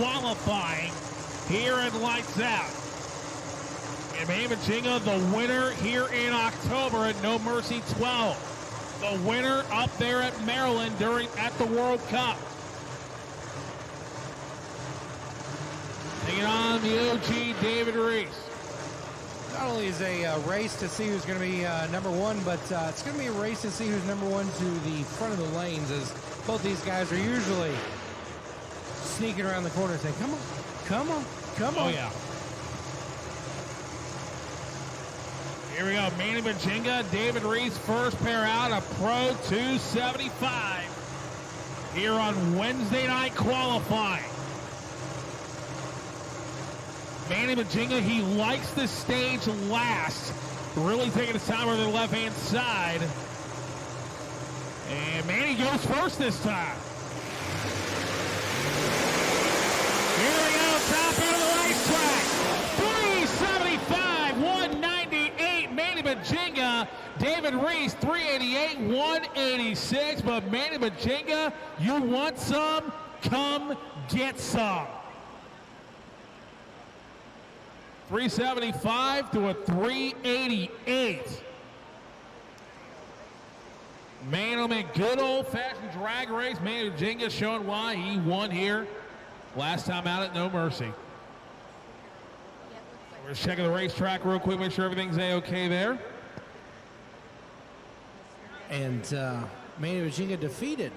qualifying here at Lights Out. And Virginia, the winner here in October at No Mercy 12. The winner up there at Maryland at the World Cup. Taking on the OG David Reese. Not only is a race to see who's going to be number one, but it's going to be a race to see who's number one to the front of the lanes, as both these guys are usually sneaking around the corner saying, come on, come on, come on. Oh, yeah. Here we go, Manny Bajinga, David Reese, first pair out, a Pro 275 here on Wednesday night qualifying. Manny Bajinga, he likes the stage last, really taking his time over the left-hand side. And Manny goes first this time. Here we go, top end of the racetrack. 375, 198, Manny Bajinga. David Reese, 388, 186. But Manny Bajinga, you want some? Come get some. 375 to a 388. Man, oh man, good old-fashioned drag race. Manny Bajinga showing why he won here last time out at No Mercy. We're just checking the racetrack real quick, make sure everything's A-okay there. And Manny Bajinga defeated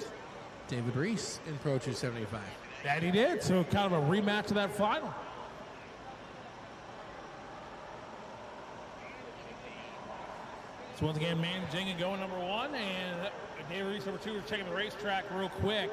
David Reese in Pro 275. That he did, so kind of a rematch of that final. So once again, Manny Bajinga going number one, and David Reese number two. We're checking the racetrack real quick.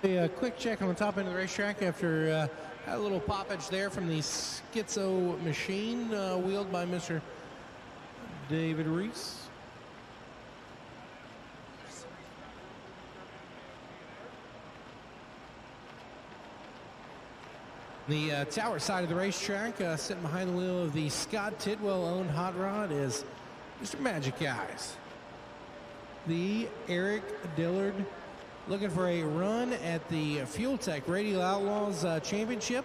A quick check on the top end of the racetrack after a little poppage there from the Schizo machine wheeled by Mr. David Reese. The tower side of the racetrack, sitting behind the wheel of the Scott Tidwell-owned hot rod, is Mr. Magic Eyes. The Eric Dillard, looking for a run at the Fuel Tech Radial Outlaws Championship,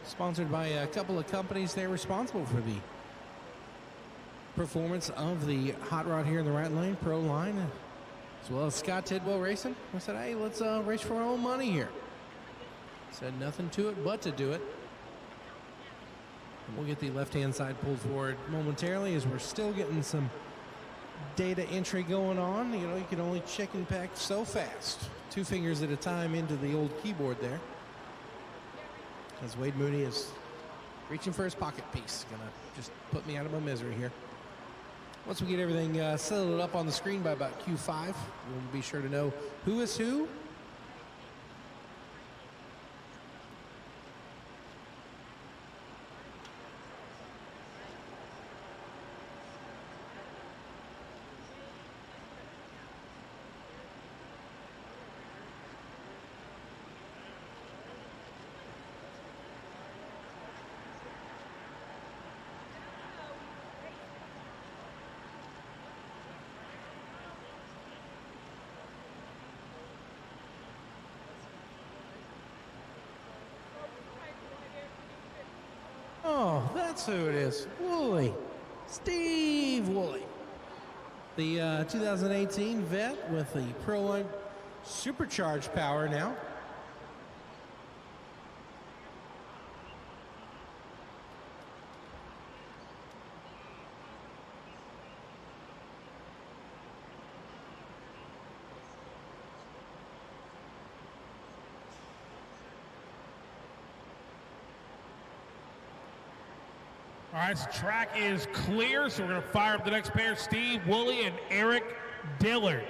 sponsored by a couple of companies there responsible for the performance of the hot rod here in the right lane, Pro line, as well as Scott Tidwell Racing. I said, hey, let's race for our own money here. Said nothing to it but to do it. And we'll get the left-hand side pulled forward momentarily, as we're still getting some data entry going on. You know, you can only check and pack so fast, 2 fingers at a time into the old keyboard there, as Wade Mooney is reaching for his pocket piece. Gonna just put me out of my misery here. Once we get everything settled up on the screen by about Q5, we'll be sure to know who is who. Oh, that's who it is. Woolley. Steve Woolley. The 2018 vet with the Proline supercharged power now. All right, so track is clear, so we're going to fire up the next pair, Steve Woolley and Eric Dillard.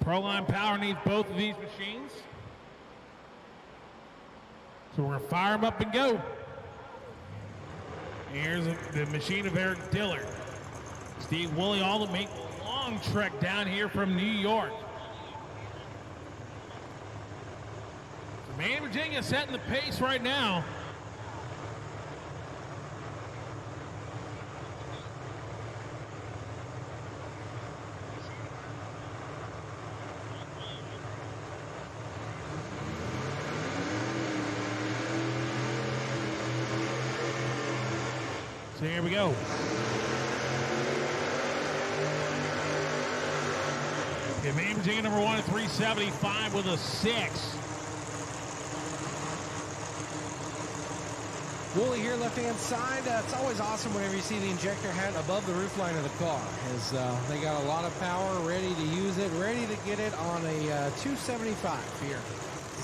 Proline power needs both of these machines. So we're going to fire him up and go. Here's the machine of Eric Dillard. Steve Woolley all the make long trek down here from New York. So Maine, Virginia setting the pace right now. So here we go. Okay, Maine, Virginia number 1 at 375 with a 6. Woolley here, left-hand side. It's always awesome whenever you see the injector head above the roofline of the car. As they got a lot of power, ready to use it, ready to get it on a 275 here.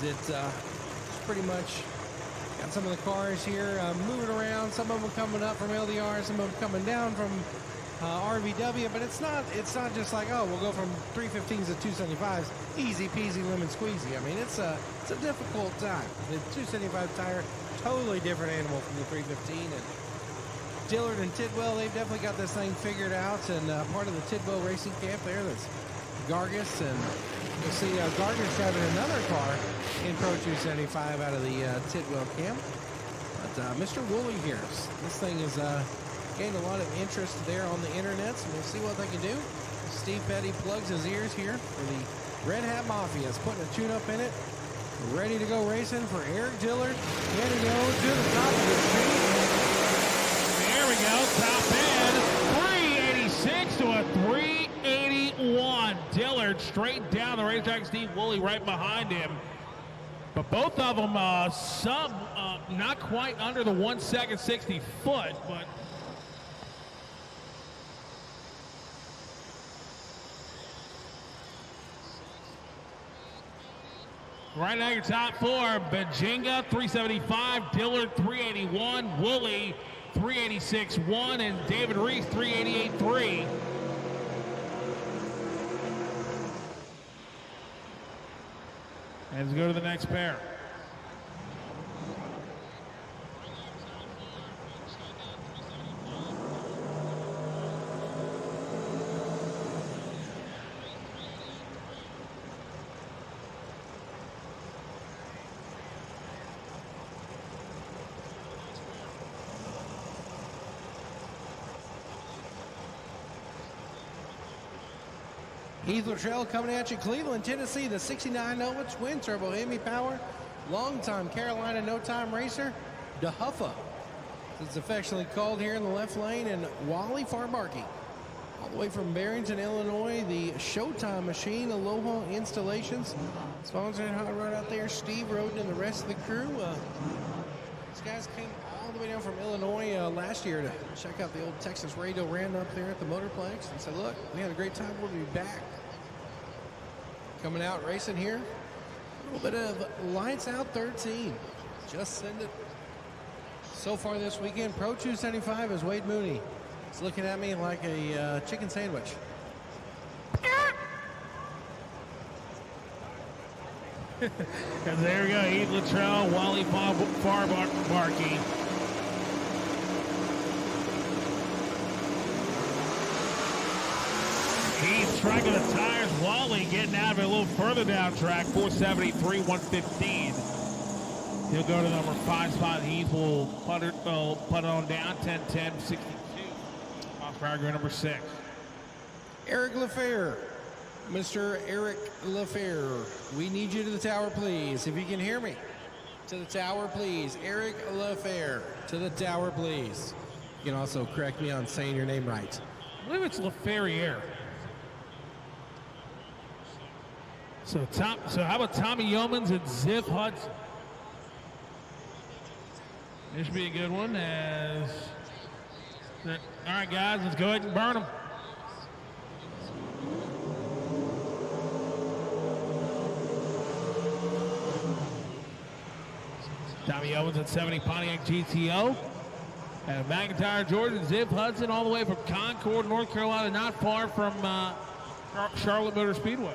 It's pretty much got some of the cars here moving around. Some of them coming up from LDR, some of them coming down from RVW. But it's not just like, oh, we'll go from 315s to 275s, easy peasy lemon squeezy. I mean, it's a difficult time. The 275 tire, totally different animal from the 315. And Dillard and Tidwell, they've definitely got this thing figured out. And part of the Tidwell Racing camp there, that's Gargas, and you'll see Gargas driving another car in Pro 275 out of the Tidwell camp. But Mr. Woolley here, this thing is gained a lot of interest there on the internet, so we'll see what they can do. Steve Petty plugs his ears here for the Red Hat Mafia. Is putting a tune-up in it. Ready to go racing for Eric Dillard. Here we go to the top of the street. There we go, top end. 386 to a 381. Dillard straight down the racetrack. Steve Woolley right behind him. But both of them not quite under the 1 second 60 foot, but right now your top four: Bajinga 375, Dillard 381, Woolley 386.1, and David Reese 388.3. And let's go to the next pair. Heath Latrell coming at you, Cleveland, Tennessee, the 69 Nova twin turbo Hemi power, longtime Carolina no-time racer, DeHuffa. It's affectionately called here in the left lane, and Wally Barkey. All the way from Barrington, Illinois, the Showtime Machine Aloha Installations. Sponsoring Hot Rod out there, Steve Roden and the rest of the crew. These guys came all the way down from Illinois last year to check out the old Texas Radio Rand up there at the Motorplex and said, look, we had a great time, we'll be back. Coming out racing here, a little bit of lights out 13. Just send it. So far this weekend, Pro 275 is Wade Mooney. He's looking at me like a chicken sandwich. And there we go, Heath Latrell, Wally Barkey. Heath striking the tires. Wally getting out of it a little further down track. 473, 115. He'll go to number 5 spot. Heath will put it on down. 10-10, 62. Off power number 6. Eric LaFair. Mr. Eric LaFair, we need you to the tower, please. If you can hear me. To the tower, please. Eric LaFair, to the tower, please. You can also correct me on saying your name right. I believe it's LaFerriere. So how about Tommy Yeomans and Ziv Hudson? This should be a good one. All right, guys, let's go ahead and burn them. Tommy Yeomans at 70 Pontiac GTO. And McIntyre, Georgia, Ziv Hudson, all the way from Concord, North Carolina, not far from Charlotte Motor Speedway.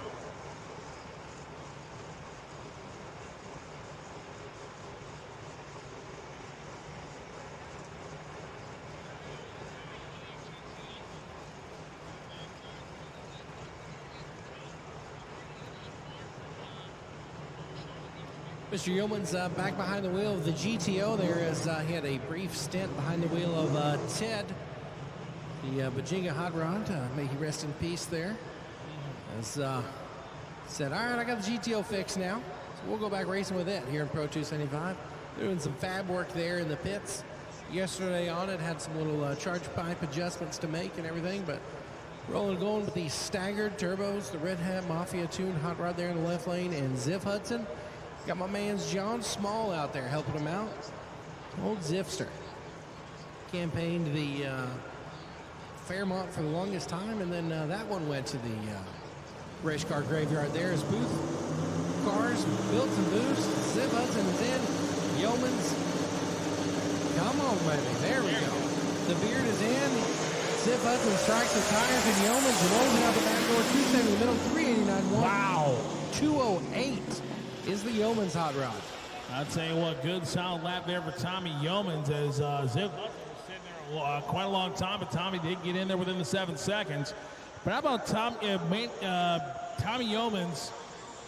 Mr. Yeomans back behind the wheel of the GTO there as he had a brief stint behind the wheel of Ted, the Bajinga Hot Rod. May he rest in peace there. As said, all right, I got the GTO fixed now. So we'll go back racing with it here in Pro 275. Doing some fab work there in the pits. Yesterday on it, had some little charge pipe adjustments to make and everything, but rolling going with the staggered turbos, the Red Hat Mafia Tune Hot Rod there in the left lane, and Ziff Hudson. Got my man's John Small out there helping him out. Old Zifster. Campaigned the Fairmont for the longest time, and then that one went to the race car graveyard there as booth cars, built some boosts. Ziff Hudson is in. Yeomans, come on, baby. There we go. The beard is in. Ziff Hudson strikes the tires, and Yeomans rolls it out the back door. 270 the middle, 389. Wow. 208 is the Yeomans hot rod. I'll tell you what, good solid lap there for Tommy Yeomans as Ziff Hudson was sitting there quite a long time, but Tommy did get in there within the 7 seconds. But how about Tommy Yeomans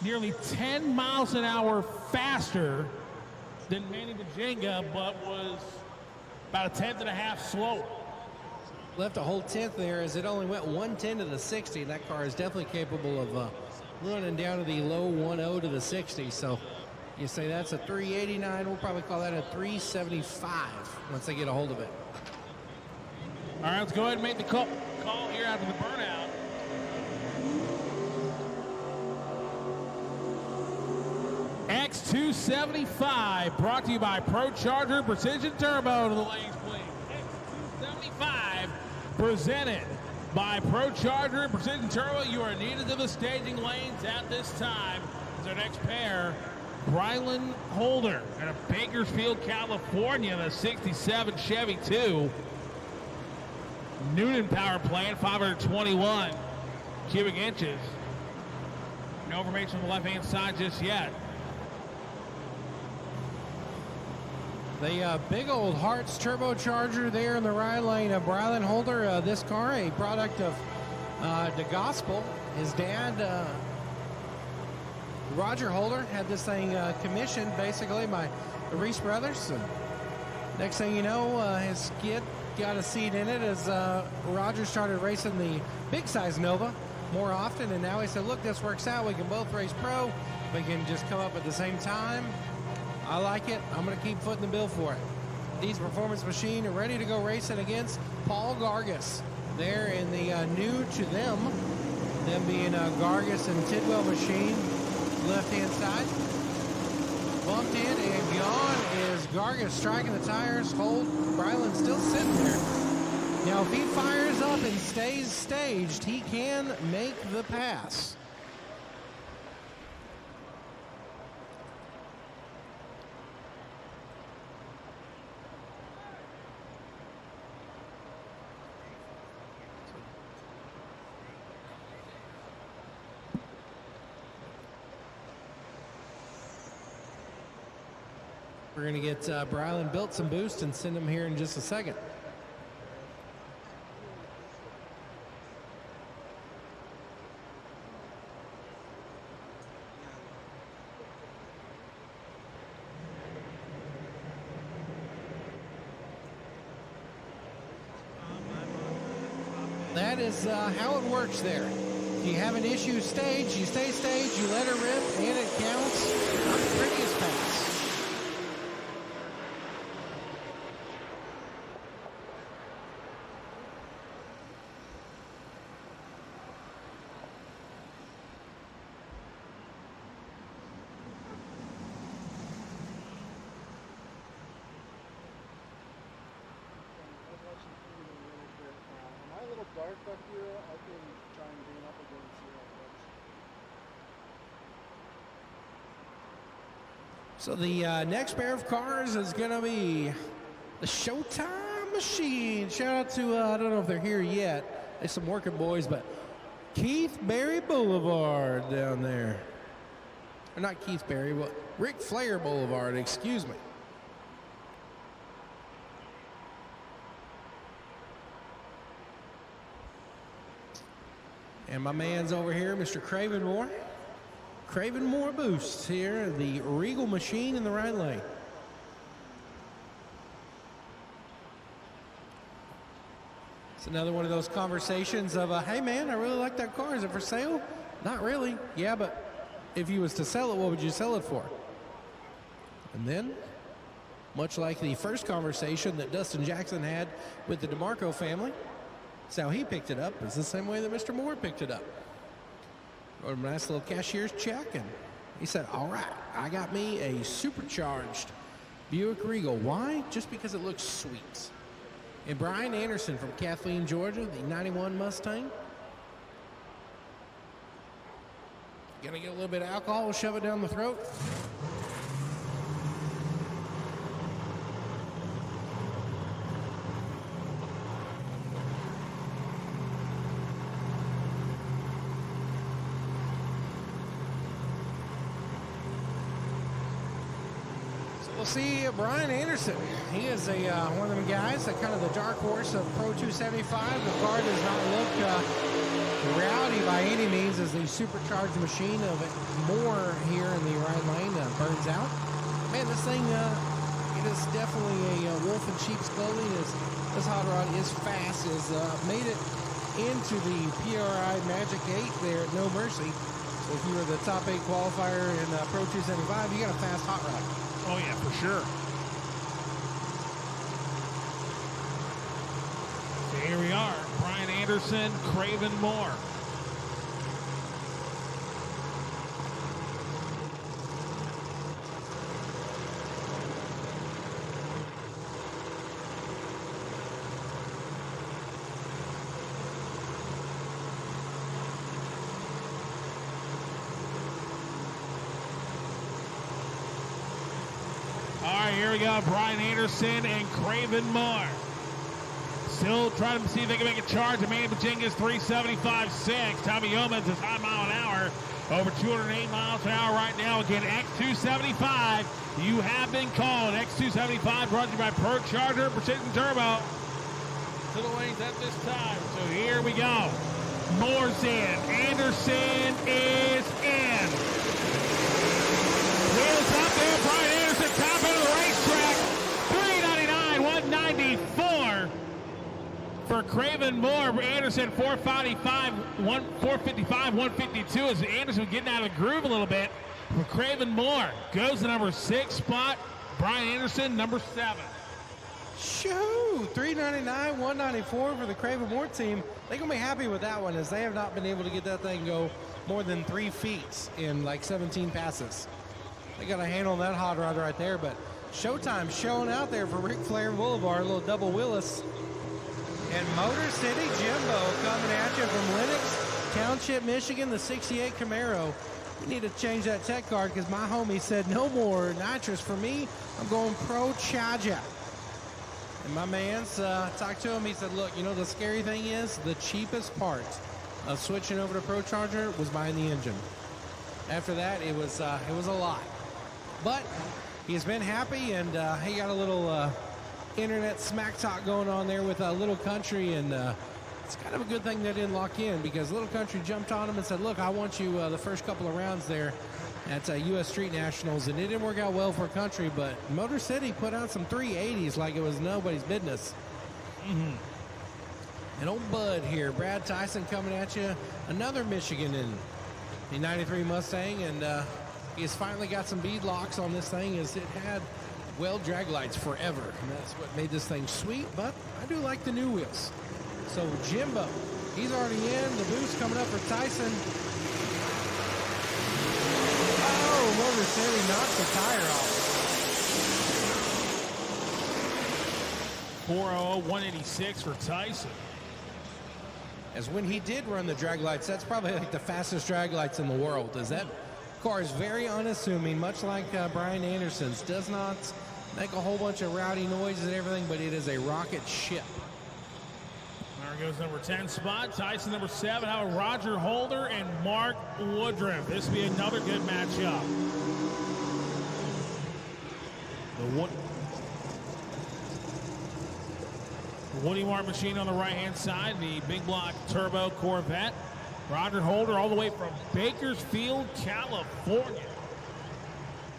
nearly 10 miles an hour faster than Manny Bajinga, but was about a tenth and a half slower. Left a whole tenth there as it only went 110 to the 60. That car is definitely capable of running down to the low 10 to the 60. So you say that's a 389. We'll probably call that a 375 once they get a hold of it. All right, let's go ahead and make the call here after the burnout. X275 brought to you by Pro Charger Precision Turbo. To the lanes, please. X275 presented by Pro Charger Precision Turbo. You are needed to the staging lanes at this time. As our next pair, Brylan Holder out of Bakersfield, California, the 67 Chevy 2. Newton power plant, 521 cubic inches. No information on the left-hand side just yet. The big old Hartz turbocharger there in the right lane of Brylan Holder. This car, a product of the Gospel. His dad, Roger Holder, had this thing commissioned basically by the Reese brothers. And next thing you know, his kid got a seat in it as Roger started racing the big size Nova more often. And now he said, look, this works out. We can both race pro. We can just come up at the same time. I like it. I'm going to keep footing the bill for it. These Performance Machine are ready to go racing against Paul Gargas. They're in the new to them being Gargas and Tidwell Machine, left-hand side. Bumped in and gone is Gargas striking the tires. Hold. Brylan still sitting there. Now, if he fires up and stays staged, he can make the pass. We're going to get Brylan built some boost and send him here in just a second. That is how it works there. If you have an issue stage, you stay staged, you let her rip, and it counts. Not the prettiest pass. Dark back here, I can try and bring it up again and see how it works. So the next pair of cars is going to be the Showtime Machine. Shout out to, I don't know if they're here yet. There's some working boys, but Keith Berry Boulevard down there. Or not Keith Berry, but Ric Flair Boulevard, excuse me. And my man's over here, Mr. Craven Moore. Craven Moore boost here, the Regal machine in the right lane. It's another one of those conversations of, hey man, I really like that car. Is it for sale? Not really. Yeah, but if you was to sell it, what would you sell it for? And then, much like the first conversation that Dustin Jackson had with the DeMarco family, that's how he picked it up. It's the same way that Mr. Moore picked it up. Wrote him a nice little cashier's check, and he said, all right, I got me a supercharged Buick Regal. Why? Just because it looks sweet. And Brian Anderson from Kathleen, Georgia, the 91 Mustang. Gonna get a little bit of alcohol, we'll shove it down the throat. We'll see Brian Anderson. He is one of them guys, kind of the dark horse of Pro 275. The car does not look rowdy by any means as the supercharged machine of Moore here in the right lane burns out. Man, this thing, it is definitely a wolf in sheep's clothing. This hot rod is fast. Has made it into the PRI Magic 8 there at No Mercy. So if you were the top 8 qualifier in Pro 275, you got a fast hot rod. Oh, yeah, for sure. So here we are. Brian Anderson, Craven Moore. Here we go, Brian Anderson and Craven Moore. Still trying to see if they can make a charge. Manny Bajinga's 375.6. Tommy Yeomans is high mile an hour. Over 208 miles an hour right now. Again, X275. You have been called. X275 brought to you by Perk Charger, Precision Turbo. To the lanes at this time. So here we go. Moore's in. Anderson is in. Wheels up there. Brian Anderson, top end of the racetrack. 399, 194 for Craven Moore. Anderson, 455, 152 as Anderson getting out of the groove a little bit. For Craven Moore goes the number 6 spot. Brian Anderson, number 7. Shoo! 399, 194 for the Craven Moore team. They're going to be happy with that one as they have not been able to get that thing go more than 3 feet in like 17 passes. They got a handle on that hot rod right there, but Showtime showing out there for Ric Flair Boulevard, a little double Willis. And Motor City Jimbo coming at you from Lenox Township, Michigan, the 68 Camaro. We need to change that tech card because my homie said no more nitrous for me. I'm going Pro Charger. And my man's talked to him. He said, look, you know, the scary thing is the cheapest part of switching over to Pro Charger was buying the engine. After that, it was a lot. But he's been happy, and he got a little internet smack talk going on there with Little Country, and it's kind of a good thing they didn't lock in because Little Country jumped on him and said, look, I want you the first couple of rounds there at U.S. Street Nationals, and it didn't work out well for Country, but Motor City put out some 380s like it was nobody's business. And old Bud here, Brad Tyson coming at you, another Michigan in the 93 Mustang, and he's finally got some bead locks on this thing as it had well drag lights forever, and that's what made this thing sweet, but I do like the new wheels. So Jimbo, he's already in, the boost coming up for Tyson. Oh, Motor City knocks the tire off. 400, 186 for Tyson. As when he did run the drag lights, that's probably like the fastest drag lights in the world. As that car is very unassuming, much like Brian Anderson's. Does not make a whole bunch of rowdy noises and everything, but it is a rocket ship. There goes number 10 spot. Tyson, number 7. How about Roger Holder and Mark Woodruff? This will be another good matchup. The Woody Mart machine on the right-hand side, the big block turbo Corvette. Roger Holder all the way from Bakersfield, California.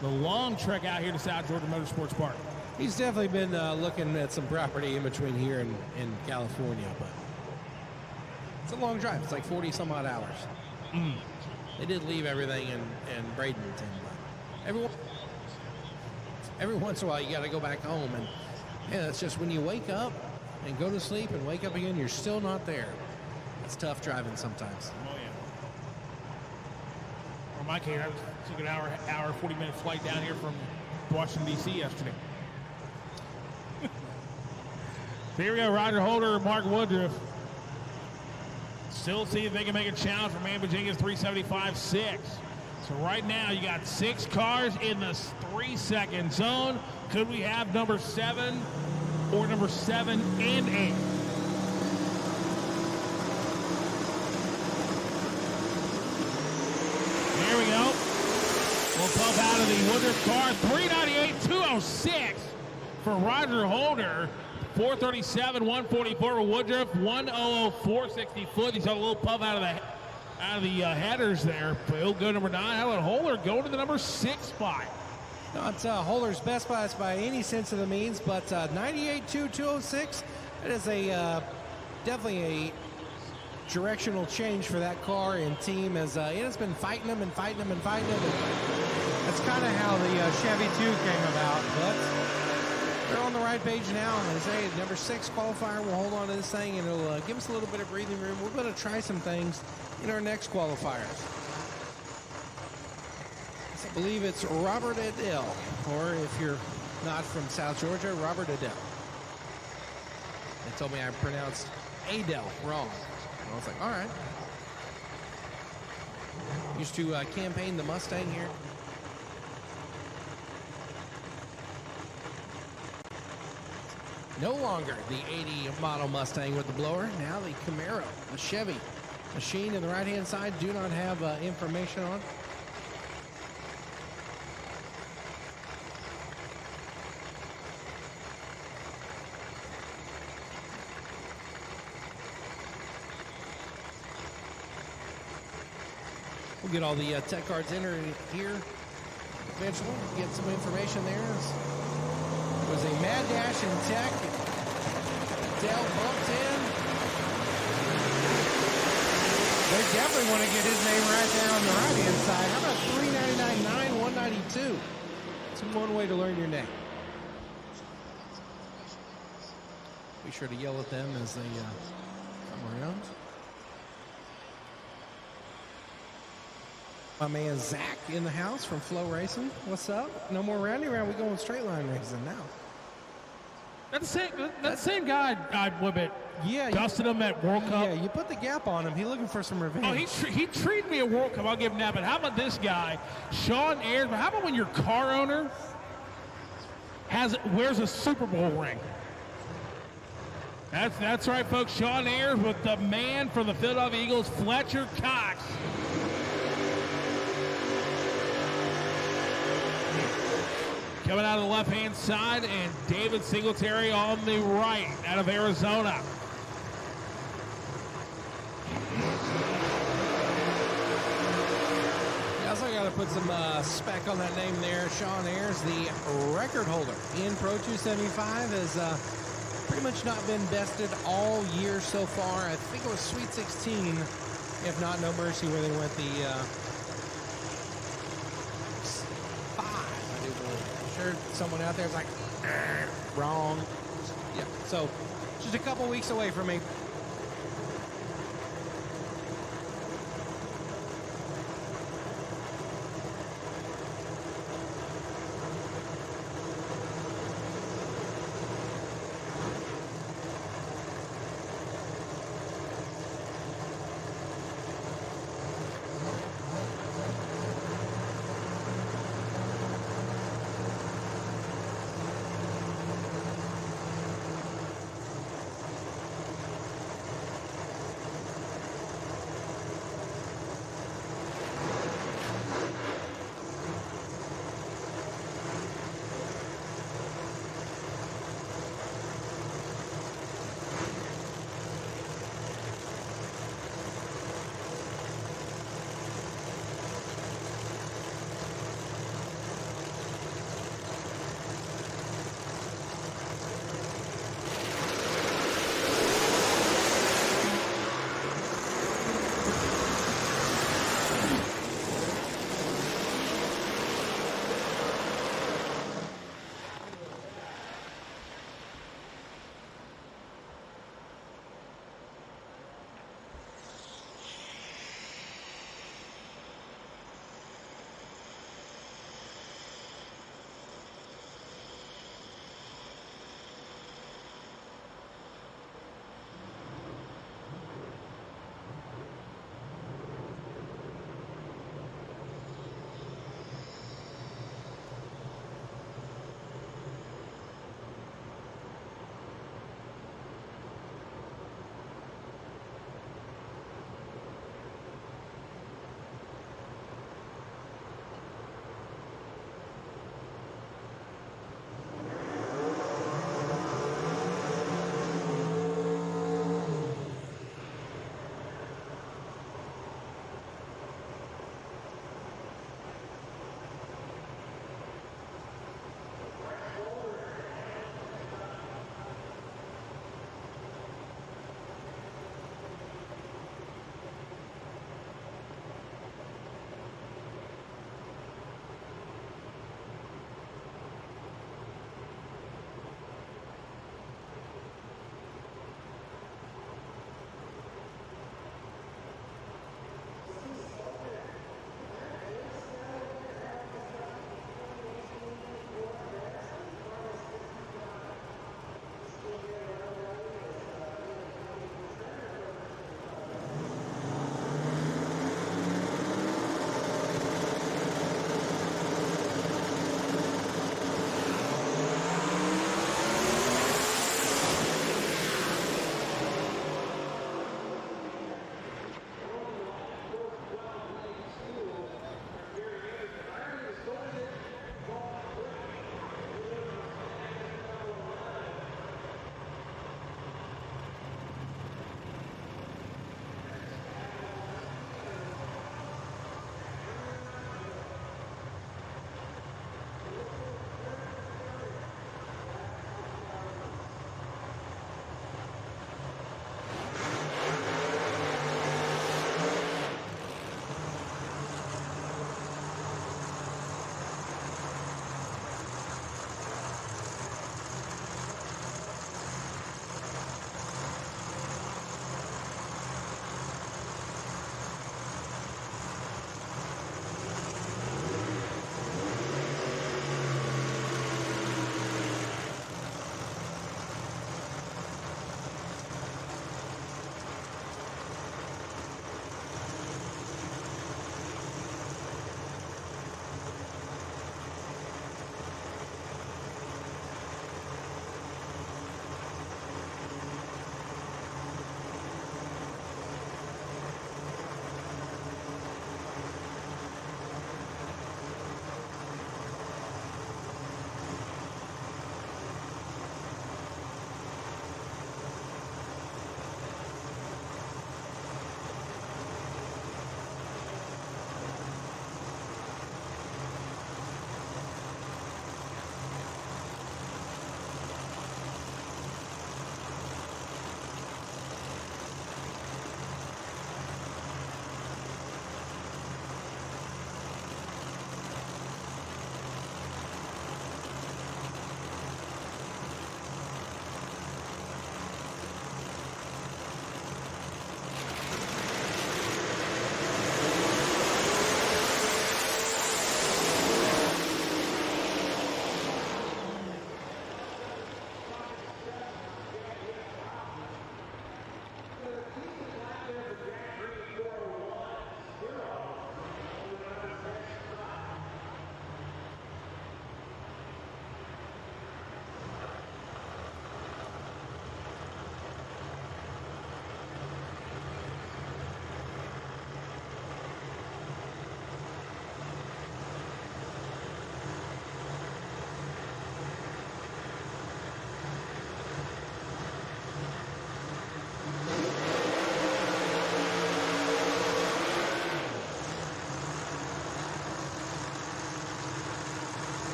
The long trek out here to South Georgia Motorsports Park. He's definitely been looking at some property in between here and California, but it's a long drive. It's like 40-some-odd hours. They did leave everything in Bradenton, but every once in a while you got to go back home, and yeah, it's just when you wake up and go to sleep and wake up again, you're still not there. It's tough driving sometimes. Oh yeah. Or in my case, I took an hour 40-minute flight down here from Washington D.C. yesterday. So here we go, Roger Holder, Mark Woodruff. Still see if they can make a challenge for Man Virginia's 375.6. So right now you got 6 cars in the 3-second zone. Could we have number 7 or number 7 and 8? There we go. We'll pump out of the Woodruff car. 398.206 for Roger Holder. 437, 144 for Woodruff, 100.460 foot. He saw a little puff out of the headers there. But he'll go number 9. How about Holder go to the number 6 spot? Not Holder's best by any sense of the means, but 98.206. It is definitely a directional change for that car and team, as it's been fighting them. And that's kind of how the Chevy 2 came about, but they're on the right page now. And as I say, number 6 qualifier will hold on to this thing, and it'll give us a little bit of breathing room. We're going to try some things in our next qualifiers. I believe it's Robert Adele, or if you're not from South Georgia, Robert Adele. They told me I pronounced Adele wrong. And I was like, all right. Used to campaign the Mustang here. No longer the 80 model Mustang with the blower. Now the Camaro, a Chevy. Machine in the right-hand side, do not have information on. We'll get all the tech cards entered here eventually. Get some information there. It was a mad dash in tech. Dell bumped in. They definitely want to get his name right there on the right-hand side. How about 399.9, 192? It's one way to learn your name. Be sure to yell at them as they come around. My man Zach in the house from FloRacing. What's up? No more roundy round. We're going straight line racing now. That's the same guy I dusted him at World Cup. Yeah, you put the gap on him. He's looking for some revenge. Oh, he treated me at World Cup. I'll give him that. But how about this guy, Sean Ayers? But how about when your car owner wears a Super Bowl ring? That's right, folks. Sean Ayers with the man for the Philadelphia Eagles, Fletcher Cox. Coming out of the left-hand side, and David Singletary on the right out of Arizona. You also got to put some spec on that name there. Sean Ayers, the record holder in Pro 275, has pretty much not been bested all year so far. I think it was Sweet 16, if not No Mercy, where they went the 5, I do believe. Sure, someone out there is like, wrong. Yeah, so just a couple weeks away from me.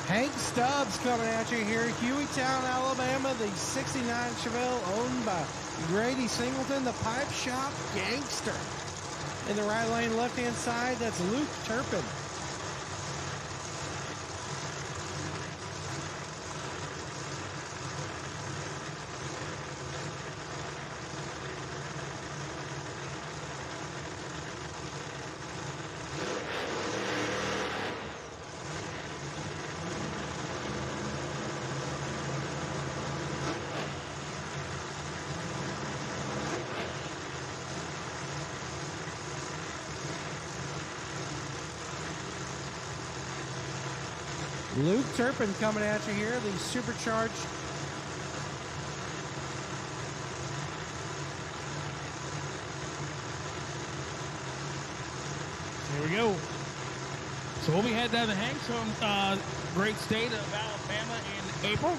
Hank Stubbs coming at you here, Hueytown, Alabama. The 69 Chevelle owned by Grady Singleton, the Pipe Shop Gangster. In the right lane, left-hand side, that's Luke Turpin. Luke Turpin coming at you here, the supercharged. Here we go. So we'll be heading down to Hanks from great state of Alabama in April.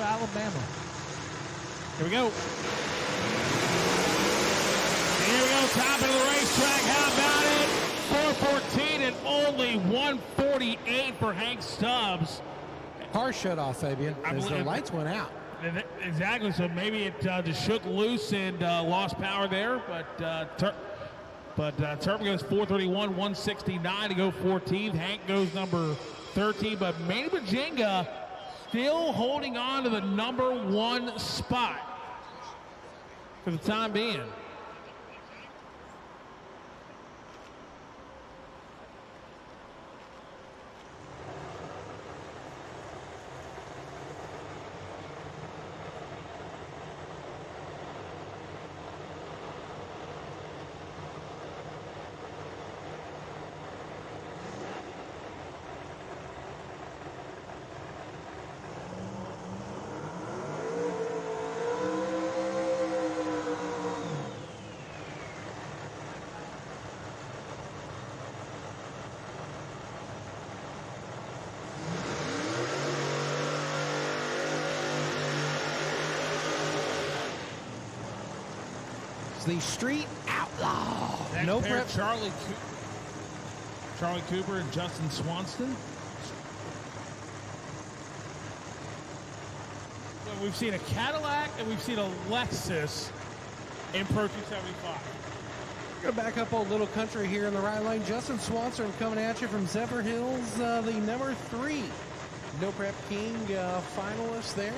Alabama. Here we go. Here we go, top of the racetrack. How about it? 414 and only 148 for Hank Stubbs. Car shut off, Fabian, as the lights went out. Exactly, so maybe it just shook loose and lost power there, but Turpin goes 431, 169 to go 14th. Hank goes number 13, but Manny Bajinga still holding on to the number 1 spot for the time being. The Street Outlaw. Next No pair, prep. Charlie Cooper and Justin Swanstrom. Well, we've seen a Cadillac and we've seen a Lexus in Pro 275. Gonna back up Old Little Country here in the right lane. Justin Swanstrom coming at you from Zephyr Hills, the number 3 No Prep King finalist there,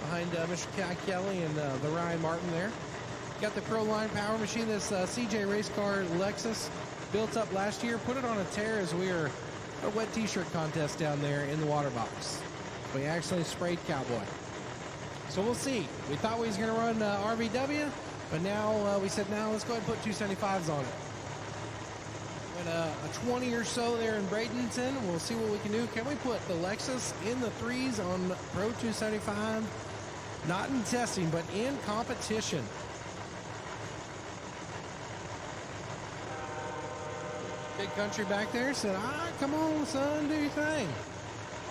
behind Mr. Kai Kelly and the Ryan Martin there. Got the Pro Line Power Machine, this CJ race car Lexus, built up last year. Put it on a tear as we were a wet t-shirt contest down there in the water box. We actually sprayed Cowboy. So we'll see. We thought we was going to run RVW, but now we said, now let's go ahead and put 275s on it. Went a 20 or so there in Bradenton. We'll see what we can do. Can we put the Lexus in the 3s on Pro 275? Not in testing, but in competition. Big Country back there said, come on, son, do your thing.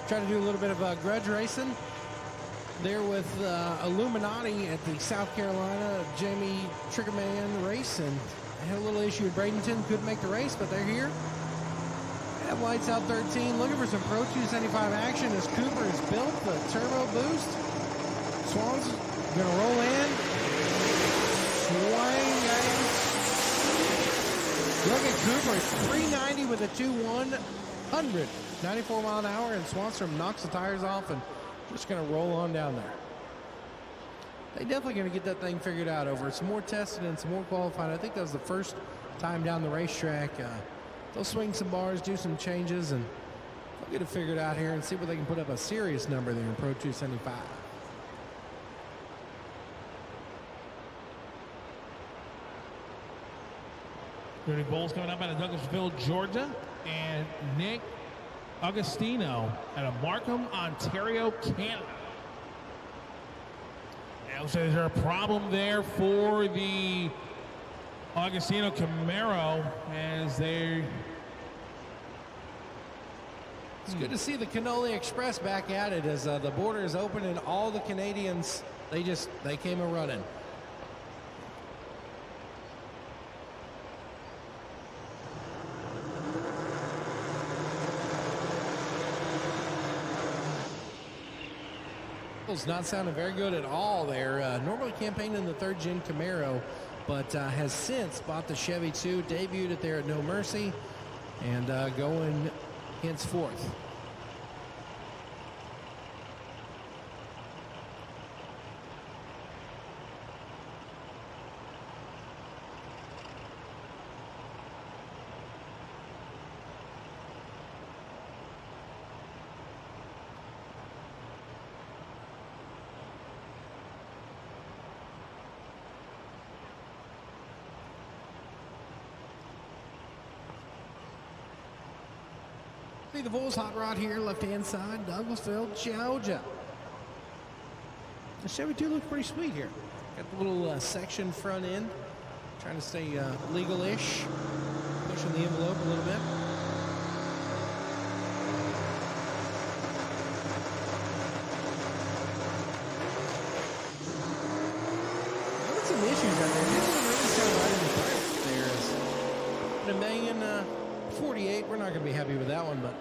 Try to do a little bit of grudge racing there with Illuminati at the South Carolina Jamie Triggerman race, and had a little issue with Bradenton, couldn't make the race, but they're here. Have lights out 13, looking for some Pro 275 action as Cooper has built the turbo boost. Swan's gonna roll in. Swing, guys. Look at Cooper, 390 with a 2-100, 94 mile an hour, and Swanstrom knocks the tires off and just going to roll on down there. They definitely going to get that thing figured out over some more testing and some more qualifying. I think that was the first time down the racetrack. They'll swing some bars, do some changes, and they'll get it figured out here and see if they can put up a serious number there in Pro 275. Dirty Bowls coming up out of Douglasville, Georgia, and Nick Agostino out of Markham, Ontario, Canada. Yeah, so is there a problem there for the Agostino Camaro as they... It's good to see the Cannoli Express back at it as the border is open and all the Canadians, they came a running. Michael's not sounding very good at all there. Normally campaigned in the 3rd Gen Camaro, but has since bought the Chevy 2, debuted it there at No Mercy, and going henceforth. See the Bulls hot rod here, left-hand side, Douglasville, Georgia. The Chevy 2 looks pretty sweet here. Got the little section front end, trying to stay legal-ish, pushing the envelope a little bit. Got some issues out there. This is really kind of right in the price there. $1,048,000. We're not going to be happy with that one, but